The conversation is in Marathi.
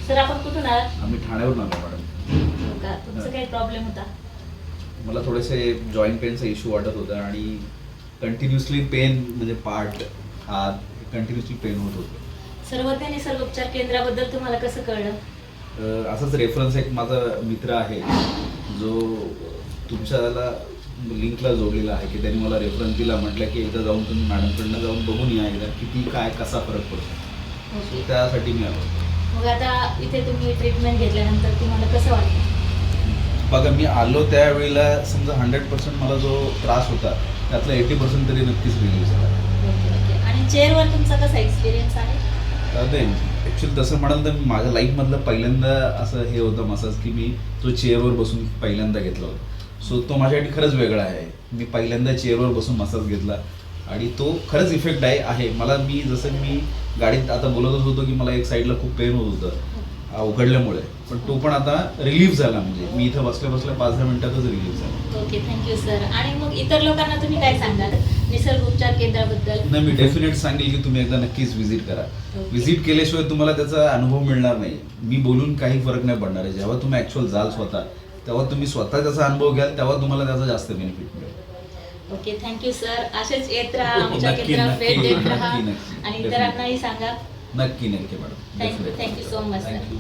सर आपण कुठून आलात? आम्ही ठाण्यावरून आलो मॅडम. हो का? तुमचा काही प्रॉब्लेम होता? मला थोडेसे जॉईंट पेनचा इश्यू वाटत होता आणि कंटिन्युअसली पेन म्हणजे पाठ हात कंटिन्युअसली पेन होत होतं. सर्वज्ञ निसर्गोपचार केंद्राबद्दल तुम्हाला कसं कळलं? असाच रेफरन्स एक माझा मित्र आहे जो तुमच्याला लिंकला जोडलेला आहे की त्यांनी मला रेफरन्स दिला, म्हटलं की एकदा जाऊन तुम्ही मॅडमकडनं जाऊन बघून या एकदा किती काय कसा फरक पडतो. ओके. त्यासाठी मी आलो. मग आता इथे तुम्ही ट्रीटमेंट घेतल्यानंतर तुम्हाला कसं वाटतं? बघा मी आलो त्यावेळेला समजा 100% मला जो त्रास होता त्यातला 80% तरी नक्कीच रिलीज झाला. Okay okay. आणि चेअरवर तुमचा कसा एक्सपिरियन्स आहे? नाही ॲक्च्युली तसं म्हणाल तर माझ्या लाईफमधलं पहिल्यांदा असं हे होतं मसाज की मी तो चेअरवर बसून पहिल्यांदा घेतला होता. सो तो माझ्यासाठी खरंच वेगळा आहे. मी पहिल्यांदा चेअरवर बसून मसाज घेतला आणि तो खरंच इफेक्ट आहे. मला मी जसं मी गाडीत आता बोलतच होतो की मला एक साईडला खूप पेन होत होतं उघडल्यामुळे, पण तो पण आता रिलीफ झाला. म्हणजे मी इथं बसल्या बसल्या 5-10 मिनिटातच रिलीफ झाला. Okay thank you sir. आणि मग इतर लोकांना तुम्ही काय सांगाल निसर्ग उपचार केंद्राबद्दल? नाही मी डेफिनेट सांगेल की तुम्ही एकदा नक्कीच व्हिजिट करा. व्हिजिट केल्याशिवाय तुम्हाला त्याचा अनुभव मिळणार नाही. मी बोलून काही फरक नाही पडणार आहे. जेव्हा तुम्ही ॲक्च्युअल जाल स्वतः, तेव्हा तुम्ही स्वतः त्याचा अनुभव घ्याल, तेव्हा तुम्हाला त्याचा जास्त बेनिफिट मिळेल. Okay thank you sir. असेच येत राहा हो, आमच्या नक्की, केंद्रात नक्की, भेट देत नक्की, राहा नक्की. आणि इतरांनाही सांगा. नक्की नक्की madam. Thank you so much sir. Thank you.